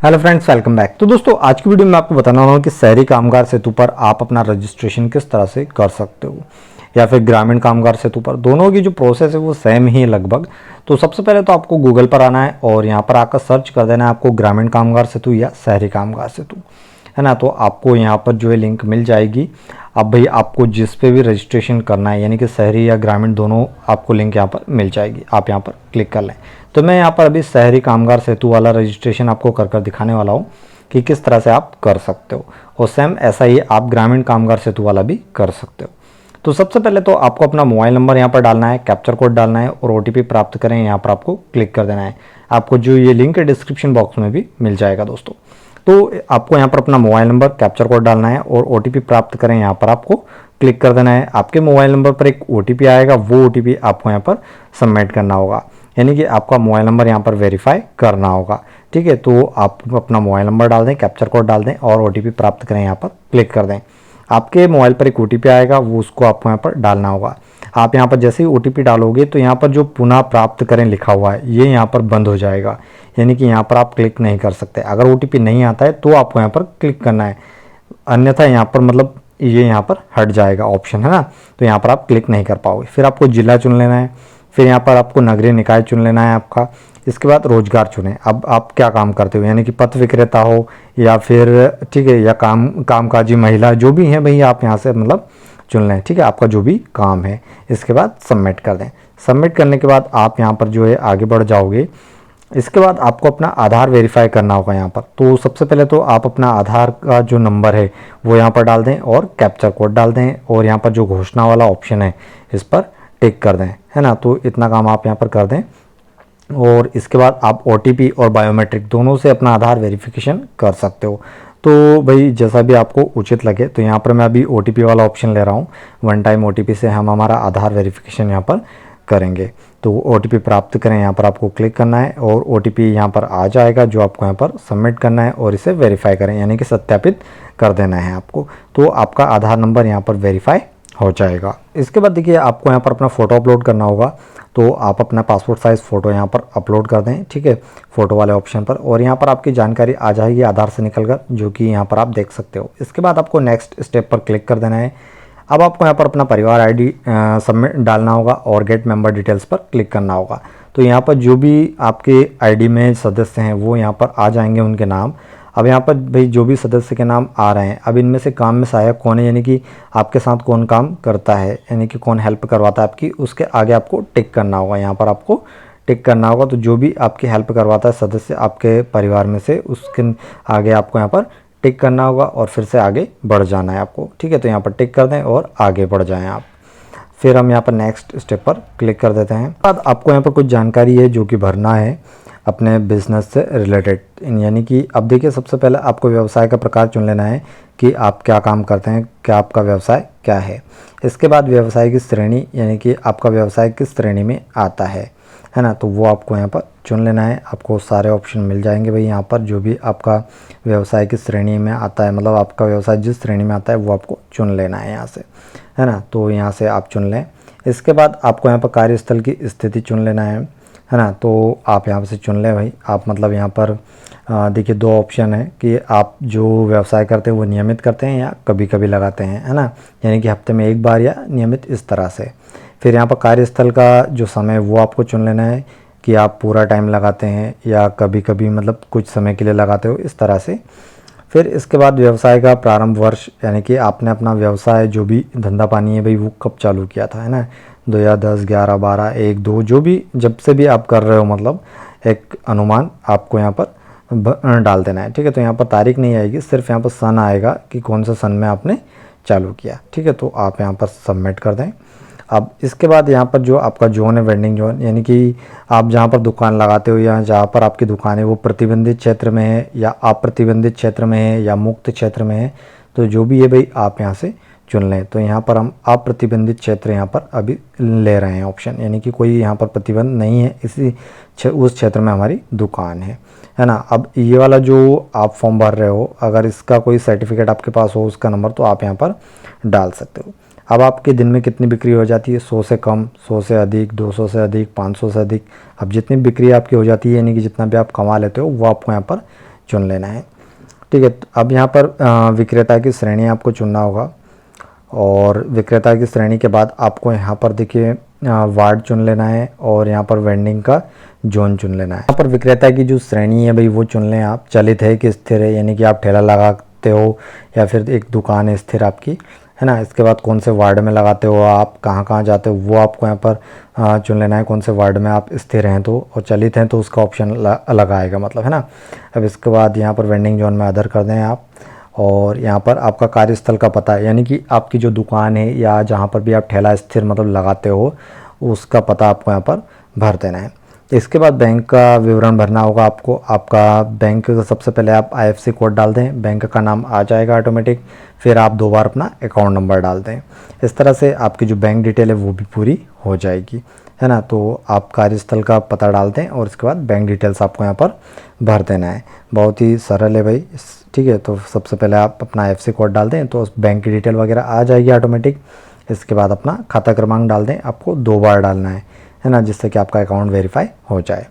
Hello friends, welcome back. तो दोस्तों, आज की वीडियो में आपको बताने वाला हूँ कि शहरी कामगार सेतु पर आप अपना रजिस्ट्रेशन किस तरह से कर सकते हो या फिर ग्रामीण कामगार सेतु पर। दोनों की जो प्रोसेस है वो सेम ही है लगभग। तो सबसे पहले तो आपको गूगल पर आना है और यहाँ पर आकर सर्च कर देना है आपको ग्रामीण कामगार सेतु या शहरी कामगार सेतु, है ना। तो आपको यहाँ पर जो है लिंक मिल जाएगी। अब भाई आपको जिस पे भी रजिस्ट्रेशन करना है, यानी कि शहरी या ग्रामीण दोनों, आपको लिंक यहाँ पर मिल जाएगी। आप यहाँ पर क्लिक कर लें। तो मैं यहाँ पर अभी शहरी कामगार सेतु वाला रजिस्ट्रेशन आपको कर दिखाने वाला हूँ कि किस तरह से आप कर सकते हो, और सेम ऐसा ही आप ग्रामीण कामगार सेतु वाला भी कर सकते हो। तो सबसे पहले तो आपको अपना मोबाइल नंबर यहाँ पर डालना है, कैप्चर कोड डालना है और OTP प्राप्त करें, यहाँ पर आपको क्लिक कर देना है। आपको जो ये लिंक है डिस्क्रिप्शन बॉक्स में भी मिल जाएगा दोस्तों। तो आपको यहाँ पर अपना मोबाइल नंबर, कैप्चर कोड डालना है और OTP प्राप्त करें, यहाँ पर आपको क्लिक कर देना है। आपके मोबाइल नंबर पर एक OTP आएगा, वो OTP आपको यहाँ पर सबमिट करना होगा, यानी कि आपका मोबाइल नंबर यहाँ पर वेरीफाई करना होगा। ठीक है, तो आप अपना मोबाइल नंबर डाल दें, कैप्चर कोड डाल दें और OTP प्राप्त करें, यहाँ पर क्लिक कर दें। आपके मोबाइल पर एक OTP आएगा, वो उसको आपको यहाँ पर डालना होगा। आप यहाँ पर जैसे ही OTP डालोगे तो यहाँ पर जो पुनः प्राप्त करें लिखा हुआ है ये यहाँ पर बंद हो जाएगा, यानी कि यहाँ पर आप क्लिक नहीं कर सकते। अगर OTP नहीं आता है तो आपको यहाँ पर क्लिक करना है, अन्यथा यहाँ पर मतलब ये यहाँ पर हट जाएगा ऑप्शन, है ना। तो यहाँ पर आप क्लिक नहीं कर पाओगे। फिर आपको जिला चुन लेना है, फिर यहाँ पर आपको नगरीय निकाय चुन लेना है आपका। इसके बाद रोजगार चुनें। अब आप क्या काम करते हो, यानी कि पथ विक्रेता हो या फिर ठीक है, या कामकाजी महिला, जो भी है भैया आप यहाँ से मतलब चुन लें। ठीक है, आपका जो भी काम है। इसके बाद सबमिट कर दें। सबमिट करने के बाद आप यहाँ पर जो है आगे बढ़ जाओगे। इसके बाद आपको अपना आधार वेरीफाई करना होगा यहाँ पर। तो सबसे पहले तो आप अपना आधार का जो नंबर है वो यहाँ पर डाल दें और कैप्चर कोड डाल दें, और यहाँ पर जो घोषणा वाला ऑप्शन है इस पर टिक कर दें, है ना। तो इतना काम आप यहाँ पर कर दें, और इसके बाद आप OTP और बायोमेट्रिक दोनों से अपना आधार वेरिफिकेशन कर सकते हो। तो भाई जैसा भी आपको उचित लगे। तो यहाँ पर मैं अभी OTP वाला ऑप्शन ले रहा हूँ। 1 टाइम OTP से हम हमारा आधार वेरिफिकेशन यहाँ पर करेंगे। तो OTP प्राप्त करें, यहाँ पर आपको क्लिक करना है और OTP यहाँ पर आ जाएगा, जो आपको यहाँ पर सबमिट करना है और इसे वेरीफाई करें, यानी कि सत्यापित कर देना है आपको। तो आपका आधार नंबर यहाँ पर वेरीफाई हो जाएगा। इसके बाद देखिए आपको यहाँ पर अपना फ़ोटो अपलोड करना होगा। तो आप अपना पासपोर्ट साइज़ फ़ोटो यहाँ पर अपलोड कर दें, ठीक है, फ़ोटो वाले ऑप्शन पर, और यहाँ पर आपकी जानकारी आ जाएगी आधार से निकलकर, जो कि यहाँ पर आप देख सकते हो। इसके बाद आपको नेक्स्ट स्टेप पर क्लिक कर देना है। अब आपको यहाँ पर अपना परिवार ID सबमिट डालना होगा और गेट मेंबर डिटेल्स पर क्लिक करना होगा। तो यहाँ पर जो भी आपके ID में सदस्य हैं वो यहाँ पर आ जाएंगे, उनके नाम। अब यहाँ पर भाई जो भी सदस्य के नाम आ रहे हैं, अब इनमें से काम में सहायक कौन है, यानी कि आपके साथ कौन काम करता है, यानी कि कौन हेल्प करवाता है आपकी, उसके आगे आपको टिक करना होगा। यहाँ पर आपको टिक करना होगा। तो जो भी आपकी हेल्प करवाता है सदस्य आपके परिवार में से, उसके आगे आपको यहाँ पर टिक करना होगा और फिर से आगे बढ़ जाना है आपको। ठीक है, तो यहाँ पर टिक कर दें और आगे बढ़ जाएं आप। फिर हम यहाँ पर नेक्स्ट स्टेप पर क्लिक कर देते हैं। बाद आपको यहाँ पर कुछ जानकारी है जो कि भरना है अपने बिजनेस से रिलेटेड, यानी कि अब देखिए सबसे पहले आपको व्यवसाय का प्रकार चुन लेना है कि आप क्या काम करते हैं, क्या आपका व्यवसाय क्या है। इसके बाद व्यवसाय की श्रेणी, यानी कि आपका व्यवसाय किस श्रेणी में आता है ना, तो वो आपको यहाँ पर चुन लेना है। आपको सारे ऑप्शन मिल जाएंगे भाई यहाँ पर, जो भी आपका व्यवसाय की श्रेणी में आता है, मतलब आपका व्यवसाय जिस श्रेणी में आता है वो आपको चुन लेना है यहाँ से, है ना। तो यहाँ से आप चुन लें। इसके बाद आपको यहाँ पर कार्यस्थल की स्थिति चुन लेना है ना। तो आप यहाँ से चुन लें भाई। आप मतलब यहाँ पर देखिए 2 ऑप्शन है कि आप जो व्यवसाय करते हैं वो नियमित करते हैं या कभी कभी लगाते हैं, है ना, यानी कि हफ्ते में 1 बार या नियमित, इस तरह से। फिर यहाँ पर कार्यस्थल का जो समय वो आपको चुन लेना है कि आप पूरा टाइम लगाते हैं या कभी कभी मतलब कुछ समय के लिए लगाते हो, इस तरह से। फिर इसके बाद व्यवसाय का प्रारंभ वर्ष, यानी कि आपने अपना व्यवसाय जो भी धंधा पानी है भाई वो कब चालू किया था, है ना, 2010, 11, 12, 1, 2, जो भी जब से भी आप कर रहे हो, मतलब एक अनुमान आपको यहाँ पर डाल देना है। ठीक है, तो यहाँ पर तारीख नहीं आएगी, सिर्फ यहाँ पर सन आएगा कि कौन सा सन में आपने चालू किया। ठीक है, तो आप यहाँ पर सबमिट कर दें। अब इसके बाद यहाँ पर जो आपका जोन है, वेंडिंग जोन, यानी कि आप जहाँ पर दुकान लगाते हो या जहाँ पर आपकी दुकान है वो प्रतिबंधित क्षेत्र में है या अप्रतिबंधित क्षेत्र में है या मुक्त क्षेत्र में है, तो जो भी है भाई आप यहाँ से चुन लें। तो यहाँ पर हम अप्रतिबंधित क्षेत्र यहाँ पर अभी ले रहे हैं ऑप्शन, यानी कि कोई यहाँ पर प्रतिबंध नहीं है, उस क्षेत्र में हमारी दुकान है ना। अब ये वाला जो आप फॉर्म भर रहे हो, अगर इसका कोई सर्टिफिकेट आपके पास हो उसका नंबर, तो आप यहाँ पर डाल सकते हो। अब आपके दिन में कितनी बिक्री हो जाती है, 100 से कम, 100 से अधिक, 200 से अधिक, 500 से अधिक। अब जितनी बिक्री आपकी हो जाती है, यानी कि जितना भी आप कमा लेते हो वो आपको यहाँ पर चुन लेना है। ठीक है, अब यहाँ पर विक्रेता की श्रेणी आपको चुनना होगा और विक्रेता की श्रेणी के बाद आपको यहाँ पर देखिए वार्ड चुन लेना है और यहाँ पर वेंडिंग का जोन चुन लेना है। यहाँ पर विक्रेता की जो श्रेणी है भाई वो चुन लें आप, चलित है कि स्थिर है, यानी कि आप ठेला लगाते हो या फिर एक दुकान है स्थिर आपकी, है ना। इसके बाद कौन से वार्ड में लगाते हो आप, कहाँ कहाँ जाते हो, वो आपको यहाँ पर चुन लेना है, कौन से वार्ड में आप स्थिर हैं तो, और चलित हैं तो उसका ऑप्शन अलग आएगा मतलब, है ना। अब इसके बाद यहाँ पर वेंडिंग जोन में अदर कर दें आप, और यहाँ पर आपका कार्यस्थल का पता है, यानी कि आपकी जो दुकान है या जहाँ पर भी आप ठेला स्थिर मतलब लगाते हो उसका पता आपको यहाँ पर भर देना है। इसके बाद बैंक का विवरण भरना होगा आपको। आपका बैंक का सबसे पहले आप IFSC कोड डाल दें, बैंक का नाम आ जाएगा ऑटोमेटिक, फिर आप 2 बार अपना अकाउंट नंबर डाल दें। इस तरह से आपकी जो बैंक डिटेल है वो भी पूरी हो जाएगी, है ना। तो आप कार्यस्थल का पता डाल दें और इसके बाद बैंक डिटेल्स आपको यहाँ पर भर देना है। बहुत ही सरल है भाई, ठीक है। तो सबसे पहले आप अपना IFSC कोड डाल दें तो बैंक की डिटेल वगैरह आ जाएगी ऑटोमेटिक। इसके बाद अपना खाता क्रमांक डाल दें, आपको 2 बार डालना है ना, जिससे कि आपका अकाउंट वेरीफाई हो जाए।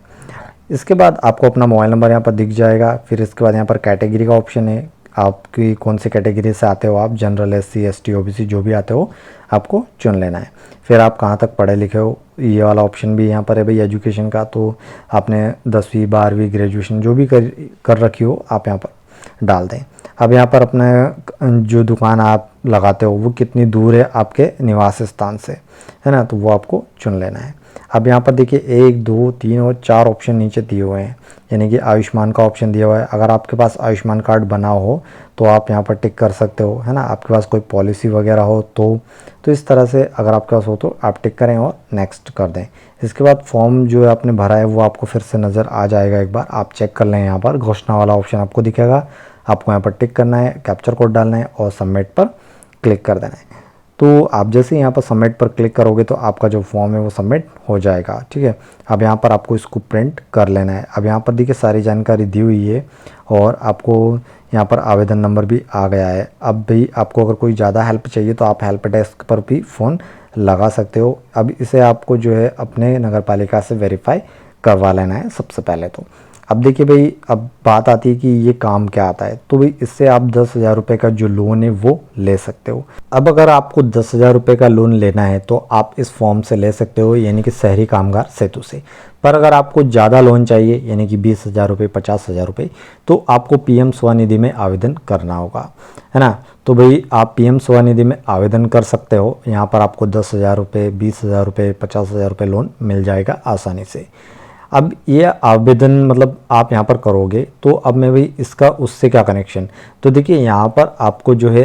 इसके बाद आपको अपना मोबाइल नंबर यहाँ पर दिख जाएगा। फिर इसके बाद यहाँ पर कैटेगरी का ऑप्शन है, आपकी कौन सी कैटेगरी से आते हो आप, जनरल, SC ST OBC जो भी आते हो आपको चुन लेना है। फिर आप कहाँ तक पढ़े लिखे हो, ये वाला ऑप्शन भी यहाँ पर है भाई एजुकेशन का, तो आपने 10वीं 12वीं ग्रेजुएशन जो भी कर रखी हो आप यहाँ पर डाल दें। अब यहाँ पर अपने जो दुकान आप लगाते हो वो कितनी दूर है आपके निवास स्थान से, है ना, तो वो आपको चुन लेना है। अब यहाँ पर देखिए 1 2 3 और 4 ऑप्शन नीचे दिए हुए हैं, यानी कि आयुष्मान का ऑप्शन दिया हुआ है। अगर आपके पास आयुष्मान कार्ड बना हो तो आप यहाँ पर टिक कर सकते हो, है ना। आपके पास कोई पॉलिसी वगैरह हो तो इस तरह से अगर आपके पास हो तो आप टिक करें और नेक्स्ट कर दें। इसके बाद फॉर्म जो आपने भरा है वो आपको फिर से नज़र आ जाएगा, एक बार आप चेक कर लें। यहाँ पर घोषणा वाला ऑप्शन आपको दिखेगा, आपको यहाँ पर टिक करना है, कैप्चर कोड डालना है और सबमिट पर क्लिक कर देना है। तो आप जैसे यहाँ पर सबमिट पर क्लिक करोगे तो आपका जो फॉर्म है वो सबमिट हो जाएगा, ठीक है। अब यहाँ पर आपको इसको प्रिंट कर लेना है। अब यहाँ पर देखिए सारी जानकारी दी हुई है और आपको यहाँ पर आवेदन नंबर भी आ गया है। अब भी आपको अगर कोई ज़्यादा हेल्प चाहिए तो आप हेल्प डेस्क पर भी फ़ोन लगा सकते हो। अब इसे आपको जो है अपने नगर पालिका से वेरीफाई करवा लेना है सबसे पहले तो। अब देखिए भाई, अब बात आती है कि ये काम क्या आता है, तो भाई इससे आप 10,000 रुपये का जो लोन है वो ले सकते हो। अब अगर आपको 10,000 रुपये का लोन लेना है तो आप इस फॉर्म से ले सकते हो, यानी कि शहरी कामगार सेतु से। पर अगर आपको ज़्यादा लोन चाहिए, यानी कि 20,000 रुपये 50,000 रुपये, तो आपको PM स्वनिधि में आवेदन करना होगा, है ना। तो भाई आप PM स्वनिधि में आवेदन कर सकते हो। यहाँ पर आपको 10,000 रुपये 20,000 रुपये 50,000 रुपये लोन मिल जाएगा आसानी से। अब ये आवेदन मतलब आप यहाँ पर करोगे तो अब मैं भाई इसका उससे क्या कनेक्शन, तो देखिए यहाँ पर आपको जो है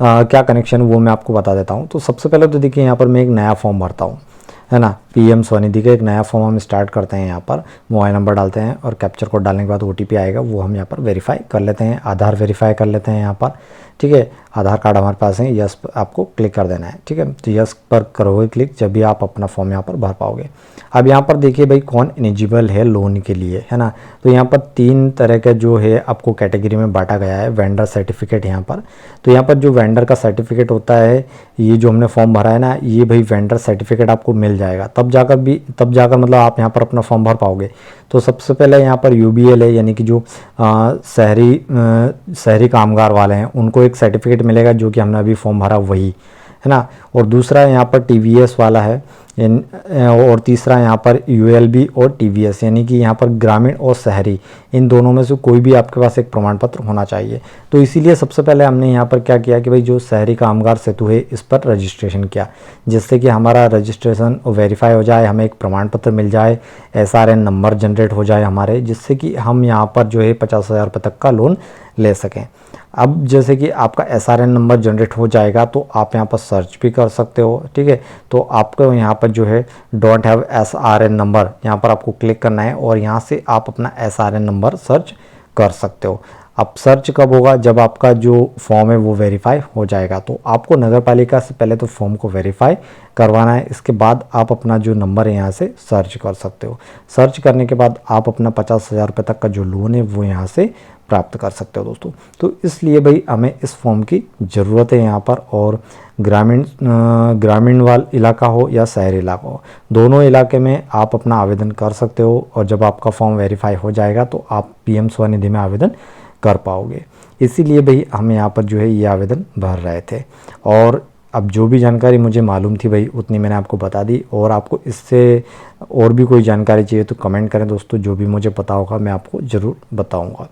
क्या कनेक्शन वो मैं आपको बता देता हूँ। तो सबसे पहले तो देखिए यहाँ पर मैं एक नया फॉर्म भरता हूँ, है ना। PM स्वनिधि का एक नया फॉर्म हम स्टार्ट करते हैं। यहाँ पर मोबाइल नंबर डालते हैं और कैप्चर कोड डालने के बाद OTP आएगा, वो हम यहाँ पर वेरीफाई कर लेते हैं। आधार वेरीफाई कर लेते हैं यहाँ पर, ठीक है। आधार कार्ड हमारे पास है, यस आपको क्लिक कर देना है, ठीक है। तो यस पर करोगे क्लिक जब भी आप अपना फॉर्म यहाँ पर भर पाओगे। अब यहाँ पर देखिए भाई कौन एलिजिबल है लोन के लिए, है ना। तो यहाँ पर 3 तरह का जो है आपको कैटेगरी में बांटा गया है। वेंडर सर्टिफिकेट यहाँ पर, तो यहाँ पर जो वेंडर का सर्टिफिकेट होता है, ये जो हमने फॉर्म भरा है ना, ये भाई वेंडर सर्टिफिकेट आपको मिल जाएगा, तब जाकर मतलब आप यहाँ पर अपना फॉर्म भर पाओगे। तो सबसे पहले यहाँ पर UBL है, यानी कि जो शहरी कामगार वाले हैं उनको एक सर्टिफिकेट मिलेगा, जो कि हमने अभी फॉर्म भरा वही, है ना। और दूसरा यहाँ पर TVS वाला है, और तीसरा यहाँ पर ULB और TVS, यानी कि यहाँ पर ग्रामीण और शहरी, इन दोनों में से कोई भी आपके पास एक प्रमाण पत्र होना चाहिए। तो इसीलिए सबसे पहले हमने यहाँ पर क्या किया कि भाई जो शहरी कामगार सेतु है इस पर रजिस्ट्रेशन किया, जिससे कि हमारा रजिस्ट्रेशन वेरीफाई हो जाए, हमें एक प्रमाण पत्र मिल जाए, SRN नंबर जनरेट हो जाए हमारे, जिससे कि हम यहाँ पर जो है 50,000 रुपये तक का लोन ले सकें। अब जैसे कि आपका SRN नंबर जनरेट हो जाएगा तो आप यहाँ पर सर्च भी कर सकते हो, ठीक है। तो आपको यहाँ पर जो है डोंट हैव SRN नंबर, यहाँ पर आपको क्लिक करना है और यहाँ से आप अपना SRN नंबर सर्च कर सकते हो। अब सर्च कब होगा, जब आपका जो फॉर्म है वो वेरीफाई हो जाएगा। तो आपको नगर पालिका से पहले तो फॉर्म को वेरीफाई करवाना है, इसके बाद आप अपना जो नंबर है यहाँ से सर्च कर सकते हो। सर्च करने के बाद आप अपना 50,000 रुपये तक का जो लोन है वो यहाँ से प्राप्त कर सकते हो दोस्तों। तो इसलिए भाई हमें इस फॉर्म की ज़रूरत है यहाँ पर। और ग्रामीण वाला इलाका हो या शहरी इलाका हो, दोनों इलाके में आप अपना आवेदन कर सकते हो। और जब आपका फॉर्म वेरीफाई हो जाएगा तो आप पीएम स्वनिधि में आवेदन कर पाओगे। इसीलिए भाई हम यहाँ पर जो है ये आवेदन भर रहे थे। और अब जो भी जानकारी मुझे मालूम थी भाई उतनी मैंने आपको बता दी। और आपको इससे और भी कोई जानकारी चाहिए तो कमेंट करें दोस्तों, जो भी मुझे पता होगा मैं आपको ज़रूर बताऊंगा।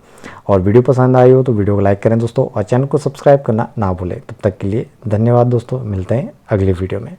और वीडियो पसंद आई हो तो वीडियो को लाइक करें दोस्तों, और चैनल को सब्सक्राइब करना ना भूलें। तब तक के लिए धन्यवाद दोस्तों, मिलते हैं अगली वीडियो में।